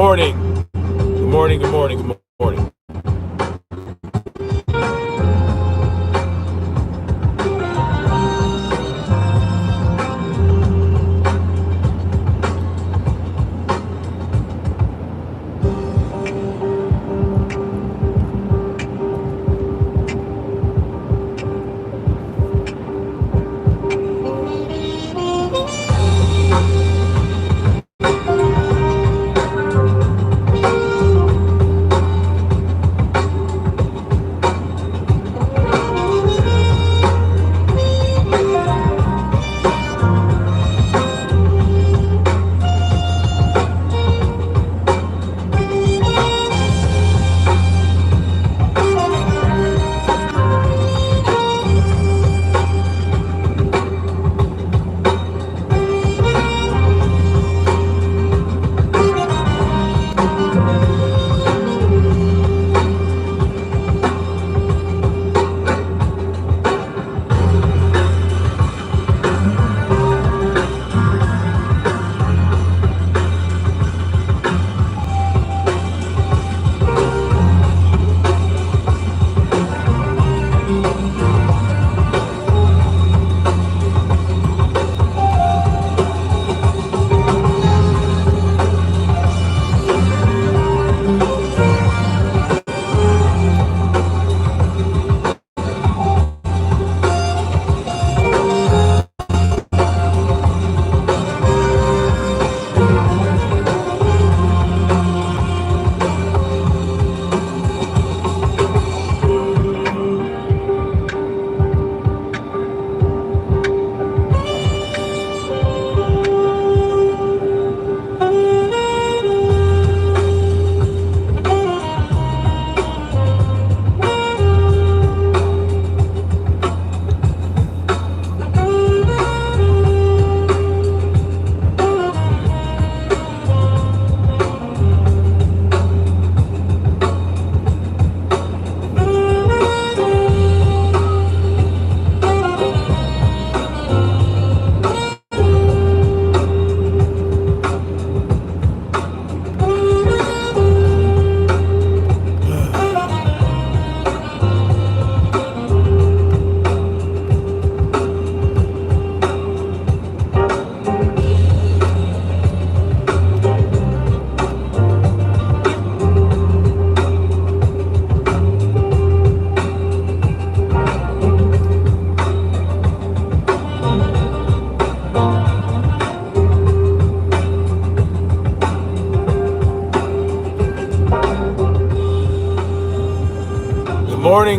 morning. Good morning, good morning, good morning.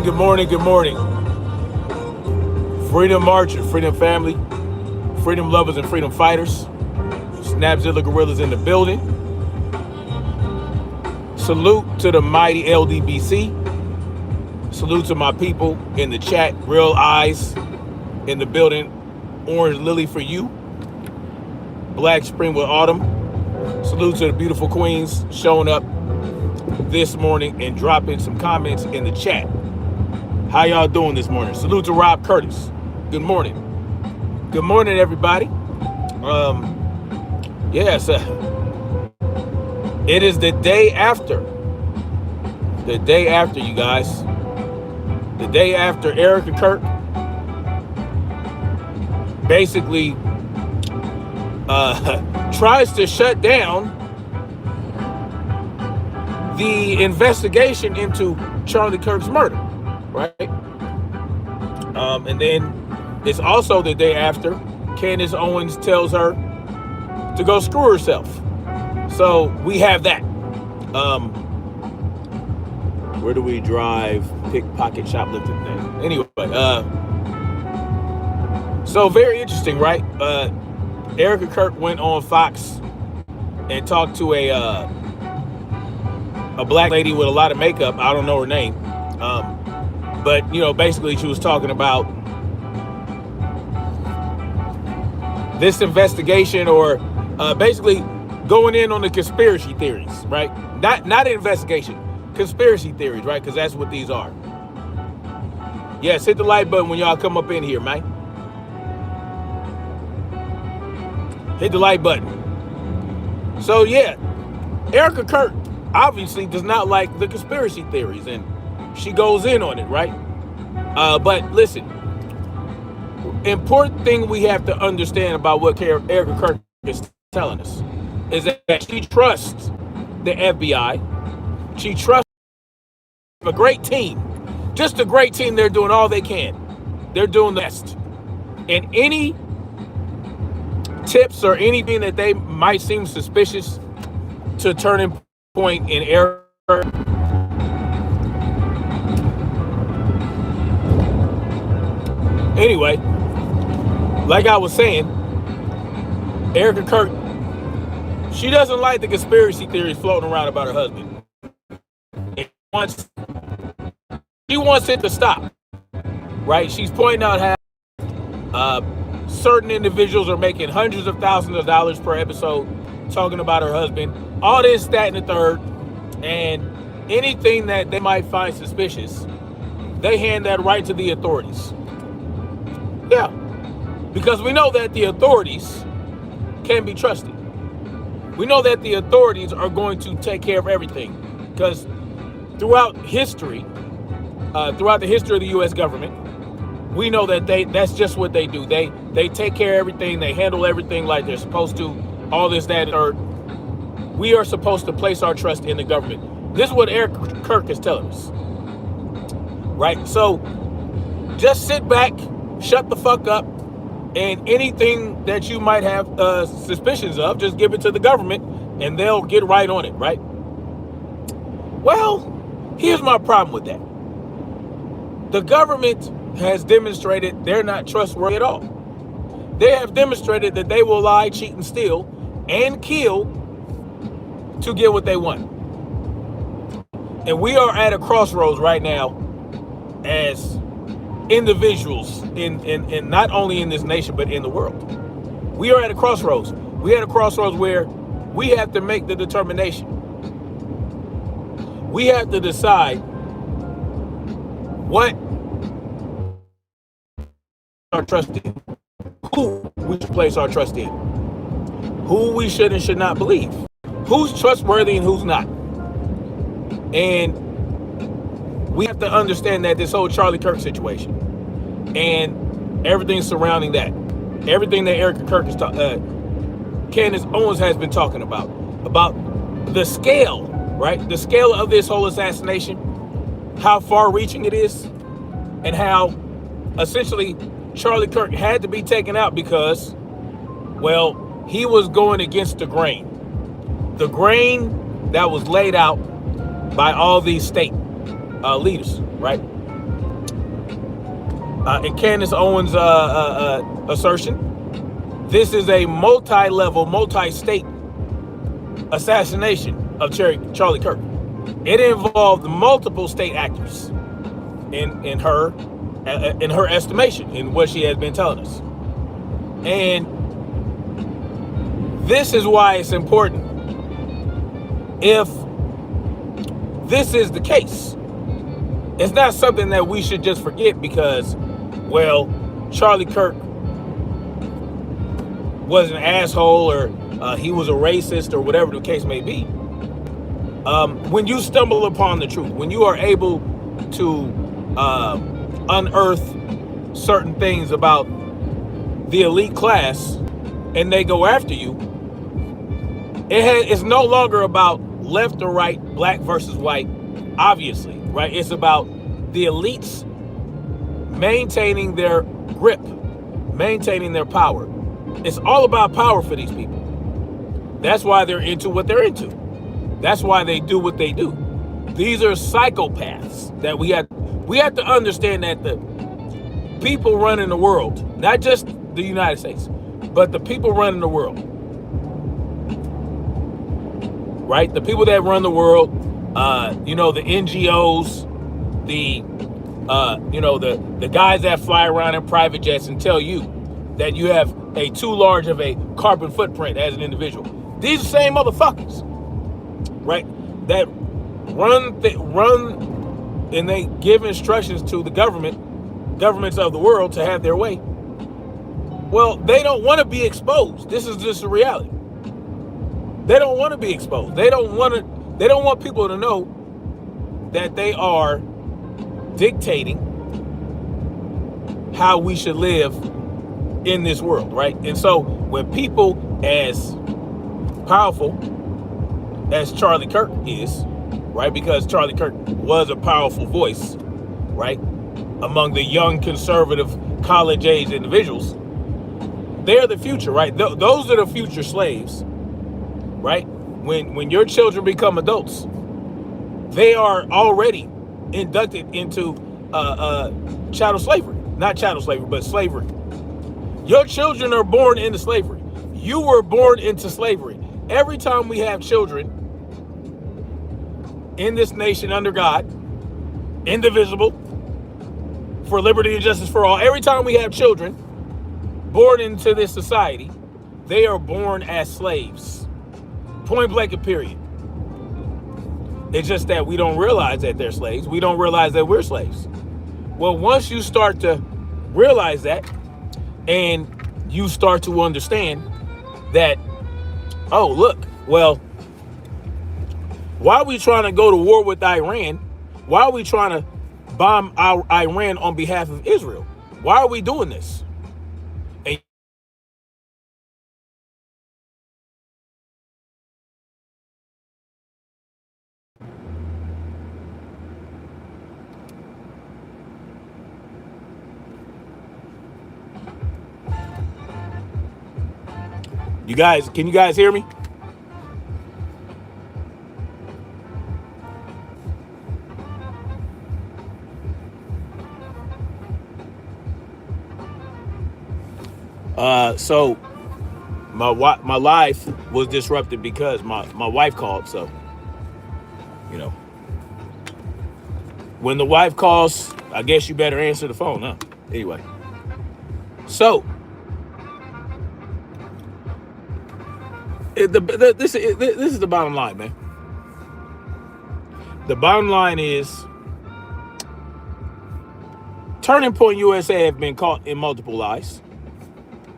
Good morning, good morning. Freedom Marcher, Freedom Family, Freedom Lovers and Freedom Fighters. Snapzilla Gorillas in the building. Salute to the mighty LDBC. Salute to my people in the chat. Real Eyes in the building. Orange Lily for you. Black Spring with Autumn. Salute to the beautiful queens showing up this morning and dropping some comments in the chat. How y'all doing this morning? Salute to Rob Curtis. Good morning. Good morning, everybody. Yes, it is the day after. The day after, you guys. The day after Erica Kirk basically tries to shut down the investigation into Charlie Kirk's murder. Right? And then it's also the day after Candace Owens tells her to go screw herself. So we have that. Where do we drive? Pickpocket shoplifting thing. Anyway, so very interesting, right? Erica Kirk went on Fox and talked to a black lady with a lot of makeup. I don't know her name. But, you know, basically she was talking about this investigation or basically going in on the conspiracy theories, right? Not an investigation, conspiracy theories, right? Because that's what these are. Yes, hit the like button when y'all come up in here, man. Hit the like button. So, yeah, Erica Kirk obviously does not like the conspiracy theories, and she goes in on it, right? But listen, important thing we have to understand about what Erica Kirk is telling us is that she trusts the FBI. She trusts a great team, just a great team. They're doing all they can. They're doing the best. And any tips or anything that they might seem suspicious to turning point in error. Anyway, like I was saying, Erica Kirk, she doesn't like the conspiracy theories floating around about her husband. She wants it to stop, right? She's pointing out how certain individuals are making hundreds of thousands of dollars per episode talking about her husband, all this, that, and the third, and anything that they might find suspicious, they hand that right to the authorities. Yeah, because we know that the authorities can be trusted. We know that the authorities are going to take care of everything, because throughout the history of the U.S. government, we know that that's just what they do. They take care of everything. They handle everything like they're supposed to. All this, that, or we are supposed to place our trust in the government. This is what Erica Kirk is telling us, right? So just sit back, shut the fuck up, and anything that you might have suspicions of, just give it to the government, and they'll get right on it, right? Well, here's my problem with that. The government has demonstrated they're not trustworthy at all. They have demonstrated that they will lie, cheat, and steal, and kill to get what they want. And we are at a crossroads right now as individuals in not only in this nation, but in the world. We are at a crossroads. We are at a crossroads where we have to make the determination. We have to decide what our trust in, who we should place our trust in, who we should and should not believe, who's trustworthy and who's not. And we have to understand that this whole Charlie Kirk situation and everything surrounding that, everything that Erica Kirk is Candace Owens has been talking about the scale, right? The scale of this whole assassination, how far-reaching it is, and how essentially Charlie Kirk had to be taken out because, well, he was going against the grain that was laid out by all these state leaders, right? In Candace Owens' assertion, this is a multi-level, multi-state assassination of Charlie Kirk. It involved multiple state actors in her estimation, in what she has been telling us. And this is why it's important. If this is the case, it's not something that we should just forget because, well, Charlie Kirk was an asshole or he was a racist or whatever the case may be. When you stumble upon the truth, when you are able to unearth certain things about the elite class and they go after you, it's no longer about left or right, black versus white, obviously, right? It's about the elites maintaining their grip, maintaining their power. It's all about power for these people. That's why they're into what they're into. That's why they do what they do. These are psychopaths that we have to understand that the people running the world, not just the United States, but the people running the world, right? The people that run the world, the NGOs, the guys that fly around in private jets and tell you that you have a too large of a carbon footprint as an individual. These are the same motherfuckers, right? That run and they give instructions to the governments of the world to have their way. Well, they don't want to be exposed. This is just a reality. They don't want to be exposed. They don't want people to know that they are dictating how we should live in this world, right? And so when people as powerful as Charlie Kirk is, right? Because Charlie Kirk was a powerful voice, right? Among the young conservative college-age individuals. They're the future, right? Those are the future slaves, right? When your children become adults, they are already inducted into chattel slavery. Not chattel slavery, but slavery. Your children are born into slavery. You were born into slavery. Every time we have children in this nation under God, indivisible, for liberty and justice for all, every time we have children born into this society, they are born as slaves. Point blank and period. It's just that we don't realize that they're slaves. We don't realize that we're slaves. Well, once you start to realize that, and you start to understand that, oh, look, well, why are we trying to go to war with Iran? Why are we trying to bomb Iran on behalf of Israel? Why are we doing this? And can you guys hear me? So my life was disrupted because my wife called. So, when the wife calls, I guess you better answer the phone, huh? Anyway, so this is the bottom line, man. The bottom line is Turning Point USA have been caught in multiple lies.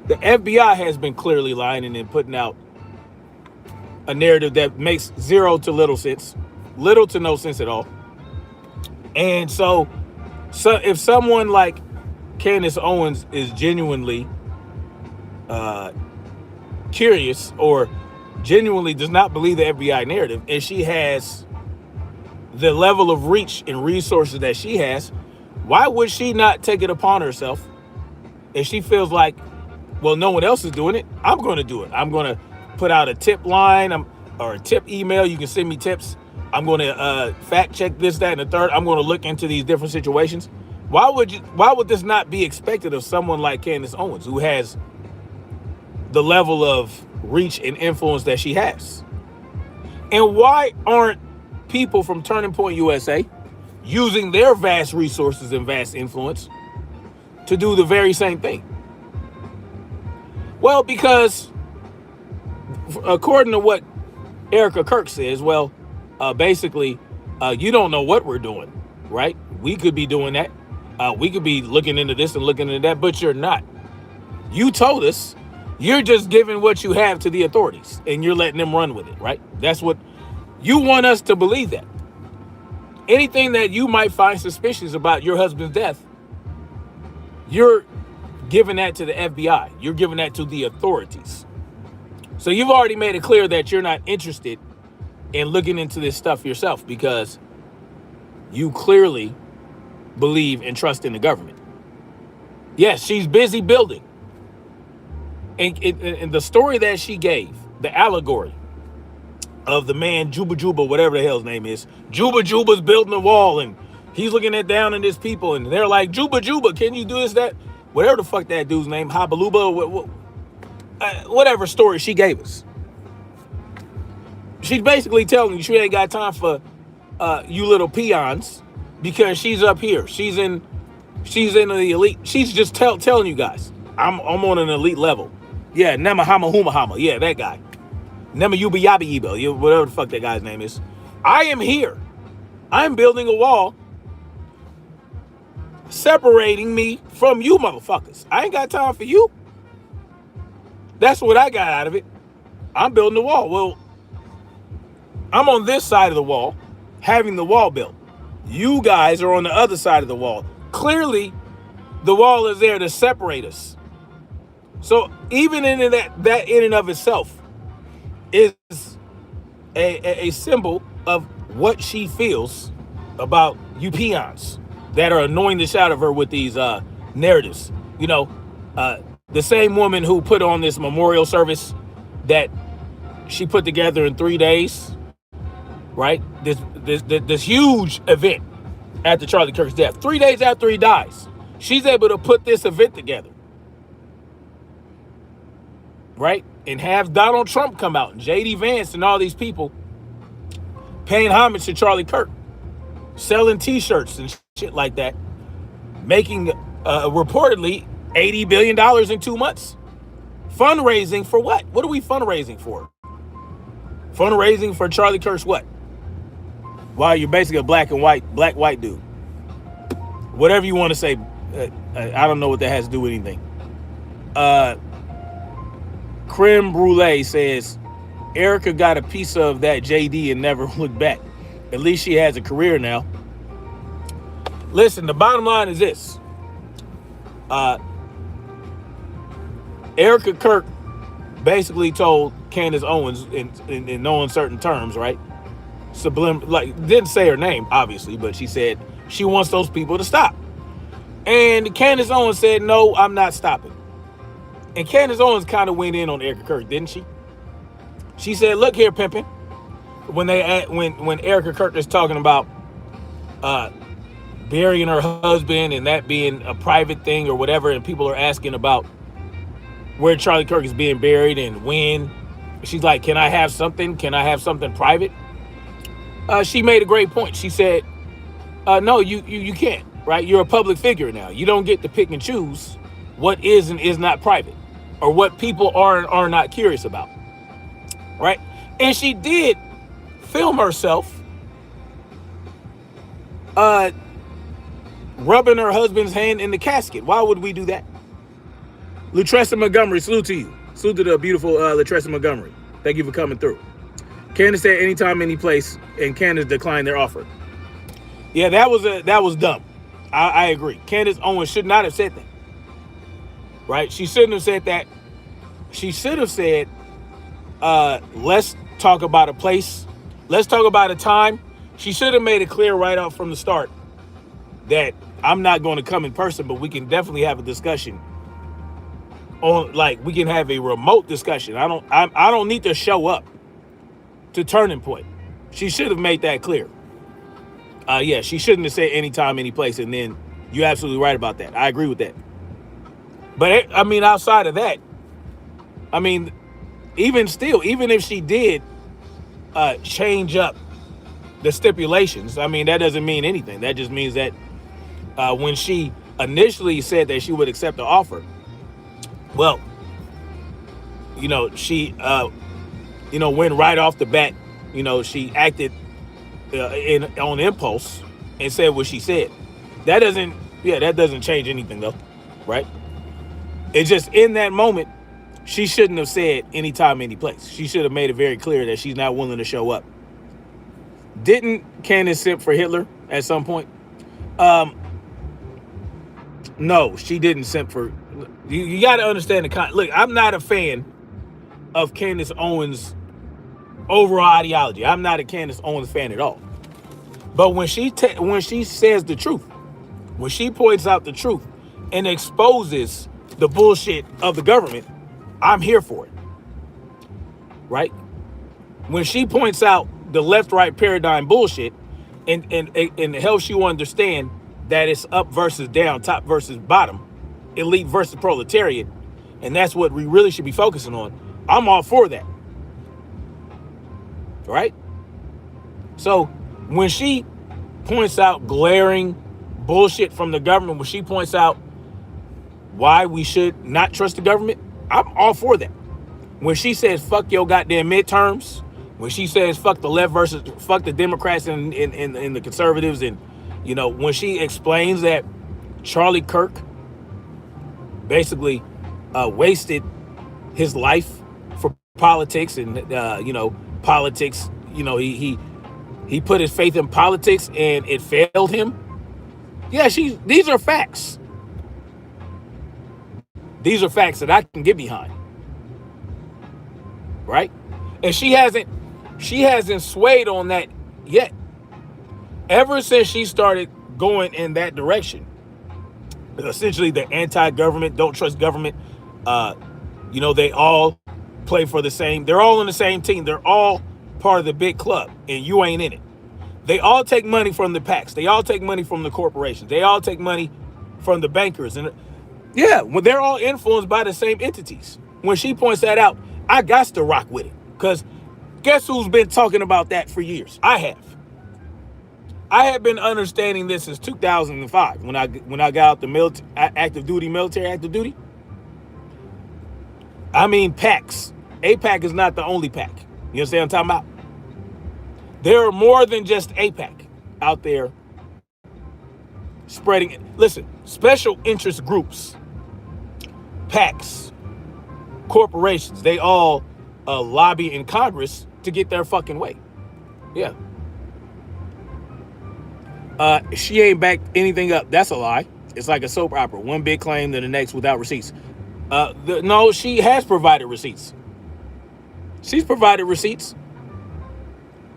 The FBI has been clearly lying and then putting out a narrative that makes little to no sense at all. And so if someone like Candace Owens is genuinely curious or genuinely does not believe the FBI narrative, and she has the level of reach and resources that she has, why would she not take it upon herself if she feels like, well, no one else is doing it? I'm going to do it. I'm going to put out a tip line or a tip email. You can send me tips. I'm going to fact check this, that, and the third. I'm going to look into these different situations. Why would this not be expected of someone like Candace Owens, who has the level of reach and influence that she has? And why aren't people from Turning Point USA using their vast resources and vast influence to do the very same thing? Well, because according to what Erica Kirk says, basically, you don't know what we're doing, right? We could be doing that. We could be looking into this and looking into that, but you're not. You told us. You're just giving what you have to the authorities and you're letting them run with it, right? That's what you want us to believe. That anything that you might find suspicious about your husband's death, you're giving that to the FBI. You're giving that to the authorities. So you've already made it clear that you're not interested in looking into this stuff yourself because you clearly believe and trust in the government. Yes, she's busy building. And the story that she gave, the allegory of the man Juba Juba, whatever the hell his name is, Juba's building a wall and he's looking down at his people and they're like, Juba, can you do this, that? Whatever the fuck that dude's name, Habaluba, whatever story she gave us. She's basically telling you she ain't got time for you little peons because she's up here. She's in the elite. She's just telling you guys, I'm on an elite level. Yeah, Nema Hama Huma Hama. Yeah, that guy. Nema Yuba Yabi Yiba. Whatever the fuck that guy's name is. I am here. I'm building a wall separating me from you motherfuckers. I ain't got time for you. That's what I got out of it. I'm building a wall. Well, I'm on this side of the wall, having the wall built. You guys are on the other side of the wall. Clearly, the wall is there to separate us. So even in that in and of itself is a symbol of what she feels about you peons that are annoying the shit out of her with these narratives. You know, the same woman who put on this memorial service that she put together in 3 days, right? This huge event after Charlie Kirk's death. 3 days after he dies, she's able to put this event together, right? And have Donald Trump come out and J.D. Vance and all these people paying homage to Charlie Kirk, selling t-shirts and shit like that, making reportedly $80 billion in 2 months. Fundraising for what? What are we fundraising for? Fundraising for Charlie Kirk's what? Well, you're basically a black white dude. Whatever you want to say, I don't know what that has to do with anything. Creme Brulee says, Erica got a piece of that JD and never looked back. At least she has a career now. Listen, the bottom line is this. Erica Kirk basically told Candace Owens in no uncertain terms, right? Didn't say her name, obviously, but she said she wants those people to stop. And Candace Owens said, no, I'm not stopping. And Candace Owens kind of went in on Erica Kirk, didn't she? She said, look here, pimpin'. When Erica Kirk is talking about burying her husband and that being a private thing or whatever, and people are asking about where Charlie Kirk is being buried and when, she's like, can I have something? Can I have something private? She made a great point. She said, no, you can't, right? You're a public figure now. You don't get to pick and choose what is and is not private or what people are not curious about, right? And she did film herself rubbing her husband's hand in the casket. Why would we do that? Latressa Montgomery, salute to you. Salute to the beautiful Latressa Montgomery. Thank you for coming through. Candace said anytime, any place, and Candace declined their offer. Yeah, that was dumb. I agree. Candace Owens should not have said that. Right? She shouldn't have said that. She should have said, let's talk about a place. Let's talk about a time. She should have made it clear right off from the start that I'm not going to come in person, but we can definitely have a discussion on, like, we can have a remote discussion. I don't need to show up to Turning Point. She should have made that clear. Yeah, she shouldn't have said anytime, any place, and then you're absolutely right about that. I agree with that. But I mean, outside of that, I mean, even if she did change up the stipulations, I mean, that doesn't mean anything. That just means that when she initially said that she would accept the offer, well, you know, she, went right off the bat. You know, she acted on impulse and said what she said. That doesn't change anything though, right? It's just in that moment, she shouldn't have said anytime, any place. She should have made it very clear that she's not willing to show up. Didn't Candace simp for Hitler at some point? No, she didn't simp for. You got to understand look, I'm not a fan of Candace Owens' overall ideology. I'm not a Candace Owens fan at all. But when she says the truth, when she points out the truth and exposes the bullshit of the government, I'm here for it. Right? When she points out the left-right paradigm bullshit and helps you understand that it's up versus down, top versus bottom, elite versus proletariat, and that's what we really should be focusing on, I'm all for that. Right? So when she points out glaring bullshit from the government, when she points out why we should not trust the government, I'm all for that. When she says fuck your goddamn midterms, when she says fuck the left versus fuck the Democrats and the conservatives, and when she explains that Charlie Kirk basically wasted his life for politics and politics he put his faith in politics and it failed him. Yeah, these are facts. These are facts that I can get behind. Right? And she hasn't swayed on that yet. Ever since she started going in that direction, essentially the anti-government, don't trust government, they all play for the same, they're all on the same team. They're all part of the big club and you ain't in it. They all take money from the PACs. They all take money from the corporations. They all take money from the bankers. And yeah, when they're all influenced by the same entities. When she points that out, I got to rock with it. Because guess who's been talking about that for years? I have. I have been understanding this since 2005 when I got out the military, active duty. I mean PACs. APAC is not the only PAC. You understand what I'm talking about? There are more than just APAC out there spreading it. Listen, special interest groups, PACs, corporations, they all lobby in Congress to get their fucking way. Yeah. She ain't backed anything up. That's a lie. It's like a soap opera. One big claim, then the next without receipts. No, she has provided receipts. She's provided receipts.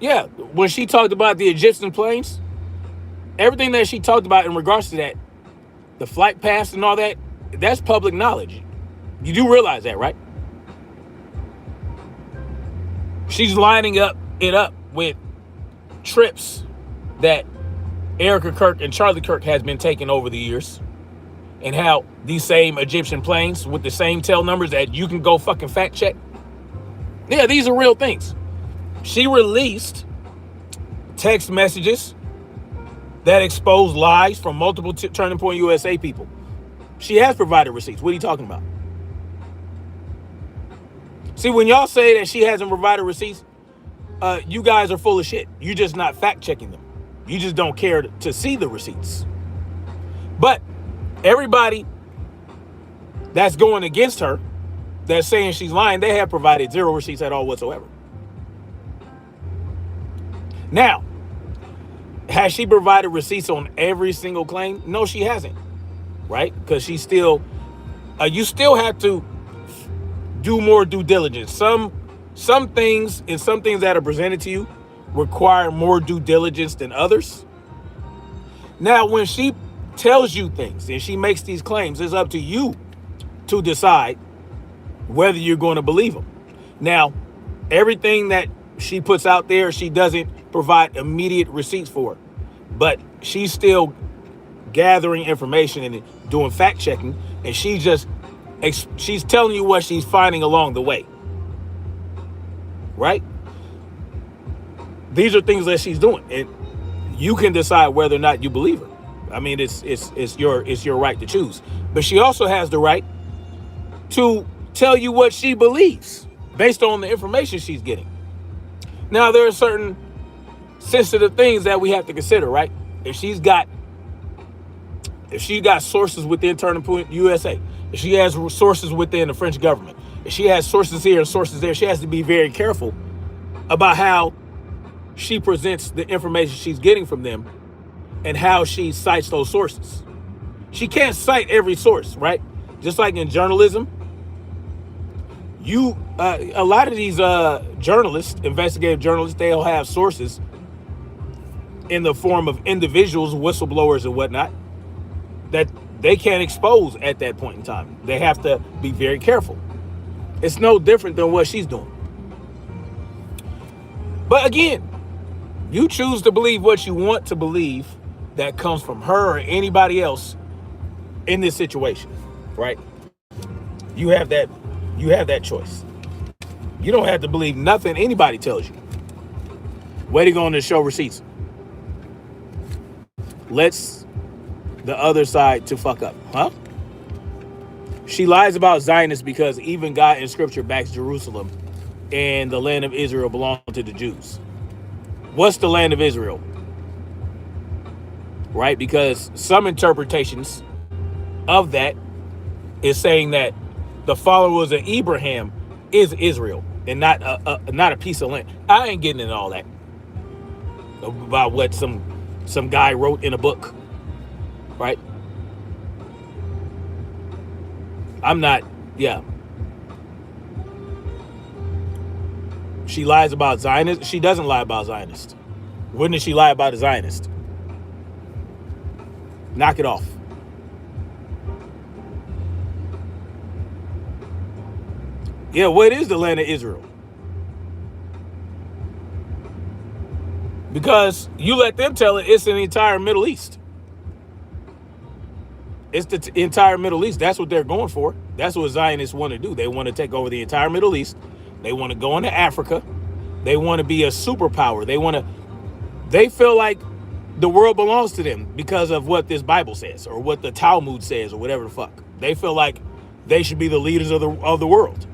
Yeah, when she talked about the Egyptian planes, everything that she talked about in regards to that, the flight paths and all that, that's public knowledge. You do realize that, right? She's lining it up with trips that Erica Kirk and Charlie Kirk has been taking over the years, and how these same Egyptian planes with the same tail numbers that you can go fucking fact check. Yeah, these are real things. She released text messages that expose lies from multiple Turning Point USA people. She has provided receipts. What are you talking about? See, when y'all say that she hasn't provided receipts, you guys are full of shit. You're just not fact checking them. You just don't care to see the receipts. But everybody that's going against her, that's saying she's lying, they have provided zero receipts at all whatsoever. Now, has she provided receipts on every single claim? No, she hasn't, right? Because she's still, you still have to do more due diligence. Some things that are presented to you require more due diligence than others. Now, when she tells you things and she makes these claims, it's up to you to decide whether you're going to believe them. Now, everything that she puts out there, she doesn't provide immediate receipts for, but she's still gathering information and doing fact checking, and she's telling you what she's finding along the way, right? These are things that she's doing, and you can decide whether or not you believe her. I mean, it's your right to choose, but she also has the right to tell you what she believes based on the information she's getting. Now, there are certain sensitive things that we have to consider, right? If she's got sources within Turning Point USA, if she has sources within the French government, if she has sources here and sources there, she has to be very careful about how she presents the information she's getting from them and how she cites those sources. She can't cite every source, right? Just like in journalism, a lot of these journalists, investigative journalists, they'll have sources in the form of individuals, whistleblowers and whatnot, that they can't expose at that point in time. They have to be very careful. It's no different than what she's doing. But again, you choose to believe what you want to believe that comes from her or anybody else in this situation, right? You have that choice. You don't have to believe nothing anybody tells you. Way to go on to show receipts. Let's the other side to fuck up, huh? She lies about Zionists because even God in scripture backs Jerusalem and the land of Israel belong to the Jews. What's the land of Israel? Right? Because some interpretations of that is saying that the followers of Abraham is Israel. and not a piece of land. I ain't getting into all that about what some guy wrote in a book, right? I'm not. Yeah. She lies about Zionists. She doesn't lie about Zionists. When did she lie about a Zionist? Knock it off. Yeah, what is the land of Israel? Because you let them tell it, it's in the entire Middle East. It's the entire Middle East. That's what they're going for. That's what Zionists want to do. They want to take over the entire Middle East. They want to go into Africa. They want to be a superpower. They feel like the world belongs to them because of what this Bible says or what the Talmud says or whatever the fuck. They feel like they should be the leaders of the world.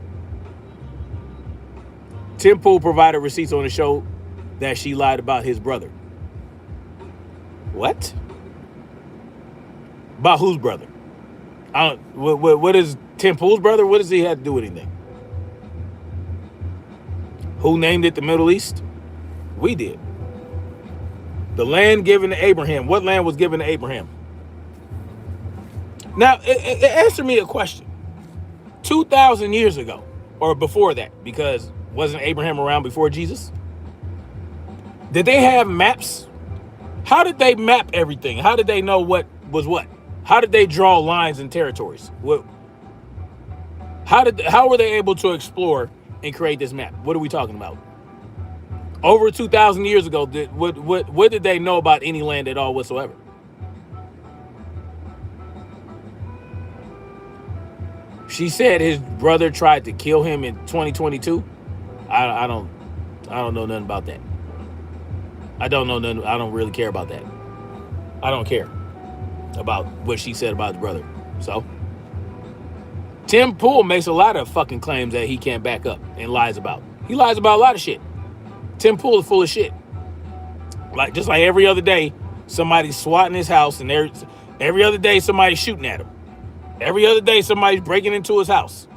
Tim Pool provided receipts on the show that she lied about his brother. What? About whose brother? What is Tim Pool's brother? What does he have to do with anything? Who named it the Middle East? We did. The land given to Abraham. What land was given to Abraham? Now, answer me a question. 2,000 years ago, or before that, because wasn't Abraham around before Jesus? Did they have maps? How did they map everything? How did they know what was what? How did they draw lines and territories? How were they able to explore and create this map? What are we talking about? Over 2,000 years ago, what did they know about any land at all whatsoever? She said his brother tried to kill him in 2022. I don't know nothing about that. I don't know nothing. I don't really care about that. I don't care about what she said about his brother. So Tim Pool makes a lot of fucking claims that he can't back up and lies about. He lies about a lot of shit. Tim Pool is full of shit. Just like every other day, somebody's swatting his house, and every other day somebody's shooting at him. Every other day somebody's breaking into his house.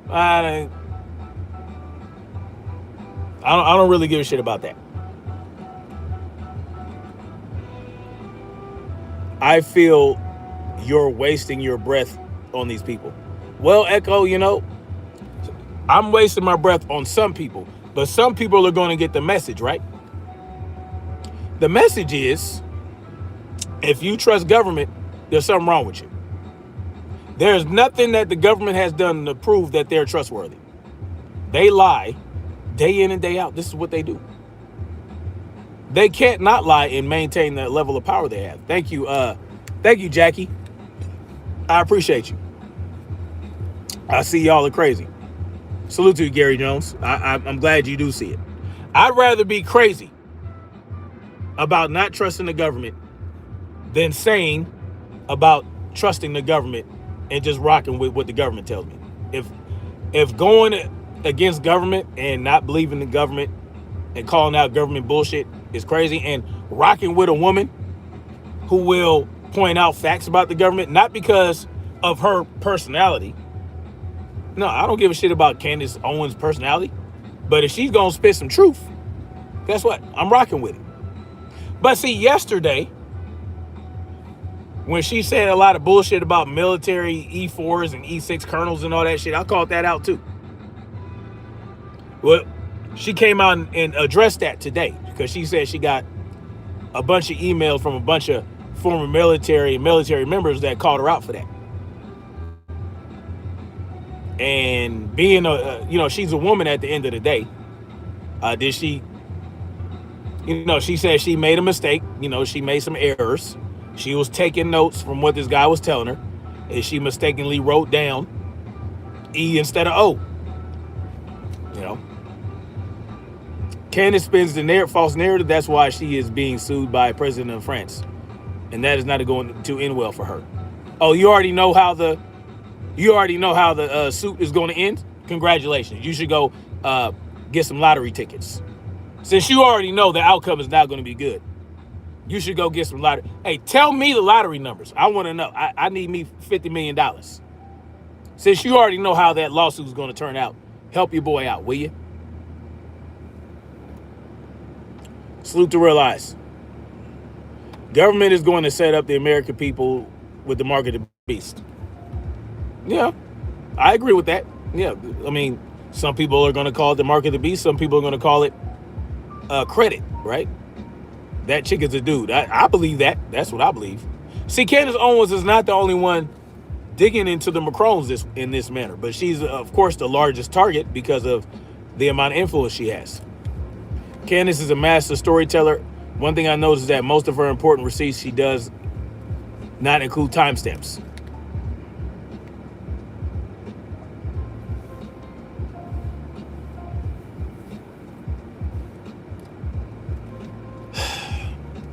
I don't really give a shit about that. I feel you're wasting your breath on these people. Well, Echo, I'm wasting my breath on some people, but some people are going to get the message, right? The message is, if you trust government, there's something wrong with you. There's nothing that the government has done to prove that they're trustworthy. They lie day in and day out. This is what they do. They can't not lie and maintain the level of power they have. Thank you, Jackie. I appreciate you. I see y'all are crazy. Salute to you, Gary Jones. I'm glad you do see it. I'd rather be crazy about not trusting the government than sane about trusting the government and just rocking with what the government tells me. If going against government and not believing the government and calling out government bullshit is crazy, and rocking with a woman who will point out facts about the government, not because of her personality. No, I don't give a shit about Candace Owens' personality. But if she's going to spit some truth, guess what? I'm rocking with it. But see, yesterday, when she said a lot of bullshit about military E4s and E6 colonels and all that shit, I called that out too. Well, she came out and addressed that today because she said she got a bunch of emails from a bunch of former military members that called her out for that. And being she's a woman at the end of the day. She said she made a mistake. She made some errors. She was taking notes from what this guy was telling her, and she mistakenly wrote down E instead of O. Candace spins the false narrative. That's why she is being sued by President of France, and that is not going to end well for her. Oh, you already know how the suit is going to end? Congratulations. You should go get some lottery tickets. Since you already know the outcome is not going to be good, you should go get some lottery. Hey, tell me the lottery numbers. I want to know. I need me $50 million. Since you already know how that lawsuit is going to turn out, Help your boy out, will you? Salute to realize. Government is going to set up the American people with the mark of the beast. Yeah, I agree with that. Yeah, I mean, some people are going to call it the mark of the beast. Some people are going to call it credit, right? That chick is a dude. I believe that. That's what I believe. See, Candace Owens is not the only one digging into the Macrones in this manner, but she's, of course, the largest target because of the amount of influence she has. Candace is a master storyteller. One thing I noticed is that most of her important receipts she does not include timestamps.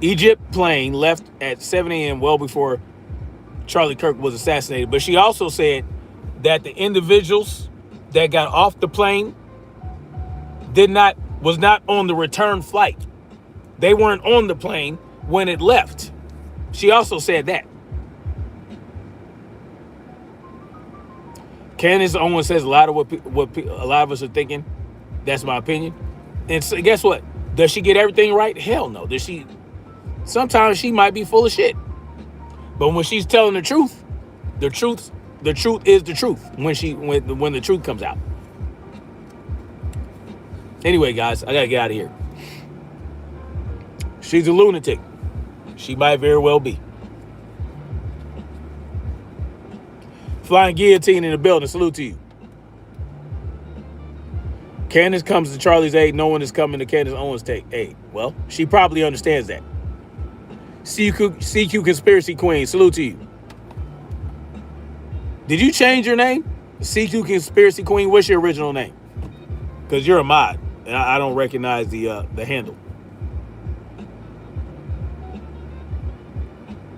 Egypt plane left at 7 a.m. well before Charlie Kirk was assassinated. But she also said that the individuals that got off the plane was not on the return flight. They weren't on the plane when it left. She also said that. Candace Owens says a lot of what a lot of us are thinking. That's my opinion. And so guess what? Does she get everything right? Hell no. Does she? Sometimes she might be full of shit. But when she's telling the truth is the truth when the truth comes out. Anyway, guys, I gotta get out of here. She's a lunatic. She might very well be. Flying guillotine in the building. Salute to you. Candace comes to Charlie's aid. No one is coming to Candace Owens' aid. Well, she probably understands that. CQ Conspiracy Queen. Salute to you. Did you change your name? CQ Conspiracy Queen. What's your original name? Because you're a mod, and I don't recognize the handle.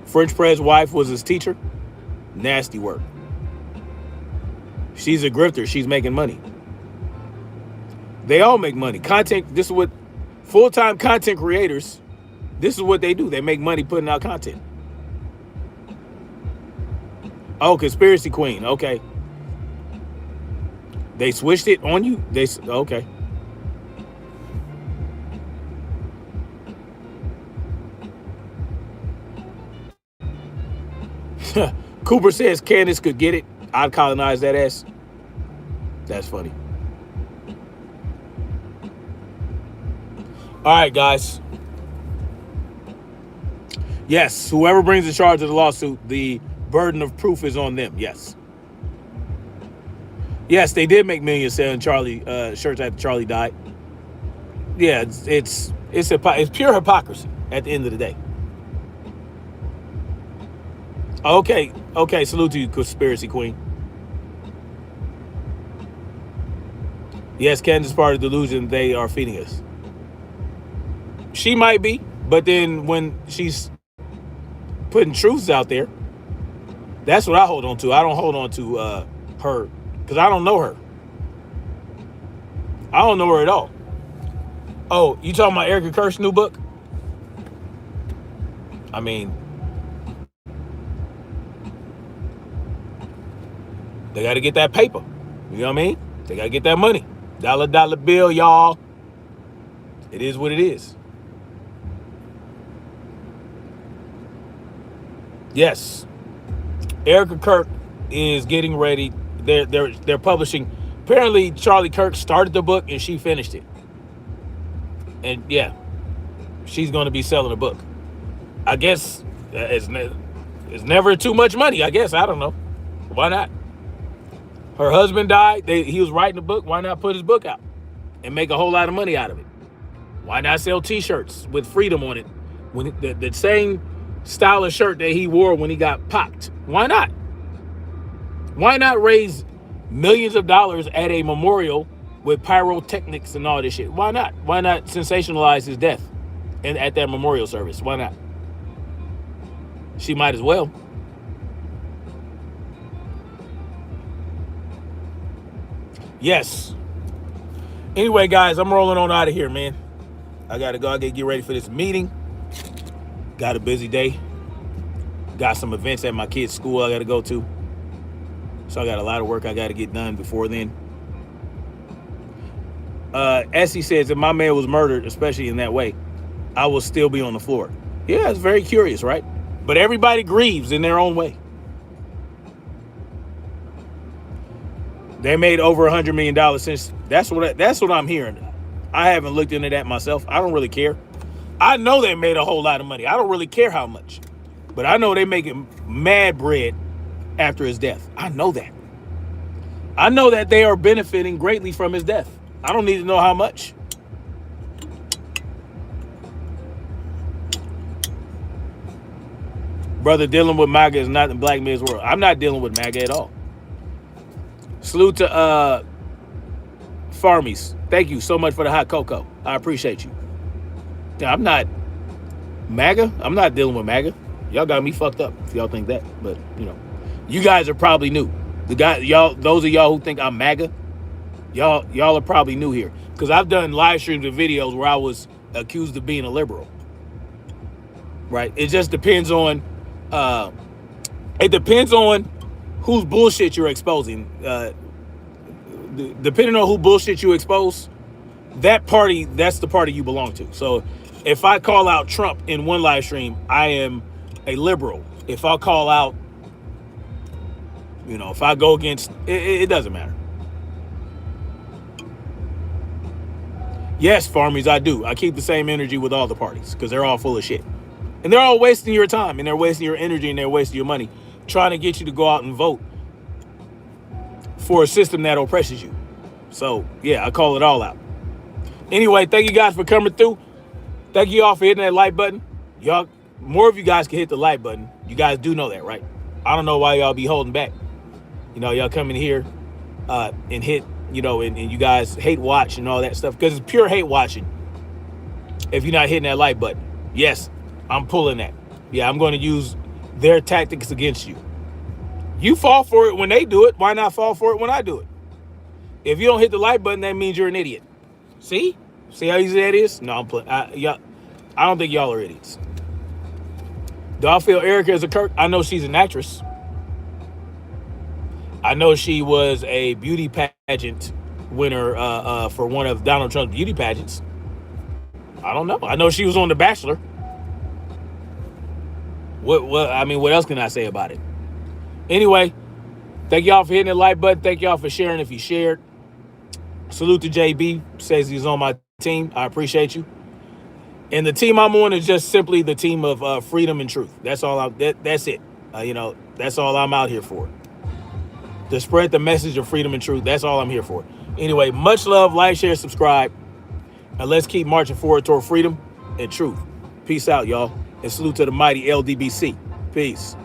French Press wife was his teacher. Nasty work. She's a grifter. She's making money. They all make money. Content. This is what full-time content creators. This is what they do. They make money putting out content. Oh, Conspiracy Queen. Okay. They switched it on you? Okay. Cooper says Candace could get it. I'd colonize that ass. That's funny. All right, guys. Yes, whoever brings the charge of the lawsuit, the burden of proof is on them. Yes. Yes, they did make millions selling Charlie shirts after Charlie died. Yeah, it's pure hypocrisy at the end of the day. Okay, salute to you, Conspiracy Queen. Yes, Candace is part of the delusion they are feeding us. She might be, but then when she's putting truths out there, that's what I hold on to. I don't hold on to her because I don't know her. I don't know her at all. Oh, you talking about Erica Kirk's new book? I mean, they got to get that paper. You know what I mean? They got to get that money. Dollar bill, y'all. It is what it is. Yes. Erica Kirk is getting ready. They're publishing. Apparently, Charlie Kirk started the book and she finished it. And yeah, she's going to be selling a book. I guess it's never too much money. I guess. I don't know. Why not? Her husband died. He was writing a book. Why not put his book out and make a whole lot of money out of it? Why not sell T-shirts with freedom on it? When the same style of shirt that he wore when he got popped. Why not? Why not raise millions of dollars at a memorial with pyrotechnics and all this shit? Why not? Why not sensationalize his death and at that memorial service? Why not? She might as well. Yes. Anyway, guys, I'm rolling on out of here, man. I gotta go. I gotta get ready for this meeting. Got a busy day. Got some events at my kids' school I gotta go to. So I got a lot of work I gotta get done before then. Essie says, if my man was murdered, especially in that way, I will still be on the floor. Yeah, it's very curious, right? But everybody grieves in their own way. They made over $100 million since. That's what I'm hearing. I haven't looked into that myself. I don't really care. I know they made a whole lot of money. I don't really care how much, but I know they making mad bread after his death. I know that. I know that they are benefiting greatly from his death. I don't need to know how much. Brother, dealing with MAGA is not the black man's world. I'm not dealing with MAGA at all. Salute to Farmies. Thank you so much for the hot cocoa. I appreciate you. Yeah, I'm not MAGA. I'm not dealing with MAGA. Y'all got me fucked up if y'all think that. But, you guys are probably new. Those of y'all who think I'm MAGA, y'all are probably new here. Because I've done live streams and videos where I was accused of being a liberal. Right? It just depends on whose bullshit you're exposing. Depending on who bullshit you expose, that's the party you belong to. So if I call out Trump in one live stream, I am a liberal. If I call out, if I go against, it doesn't matter. Yes, Farmies, I do. I keep the same energy with all the parties because they're all full of shit. And they're all wasting your time, and they're wasting your energy, and they're wasting your money trying to get you to go out and vote for a system that oppresses you. So, yeah, I call it all out. Anyway, thank you guys for coming through. Thank you all for hitting that like button. Y'all, more of you guys can hit the like button. You guys do know that, right? I don't know why y'all be holding back. Y'all come in here and hit, and you guys hate watch and all that stuff because it's pure hate watching if you're not hitting that like button. Yes, I'm pulling that. Yeah, I'm going to use their tactics against you. You fall for it when they do it. Why not fall for it when I do it? If you don't hit the like button, that means you're an idiot. See? See how easy that is? No, I'm playing. I don't think y'all are idiots. Do I feel Erica is a Kirk? I know she's an actress. I know she was a beauty pageant winner for one of Donald Trump's beauty pageants. I don't know. I know she was on The Bachelor. What else can I say about it? Anyway, thank y'all for hitting the like button. Thank y'all for sharing if you shared. Salute to JB, says he's on my team. I appreciate you. And the team I'm on is just simply the team of freedom and truth. That's all. That's it. That's all I'm out here for. To spread the message of freedom and truth. That's all I'm here for. Anyway, much love, like, share, subscribe. And let's keep marching forward toward freedom and truth. Peace out, y'all. And salute to the mighty LDBC. Peace.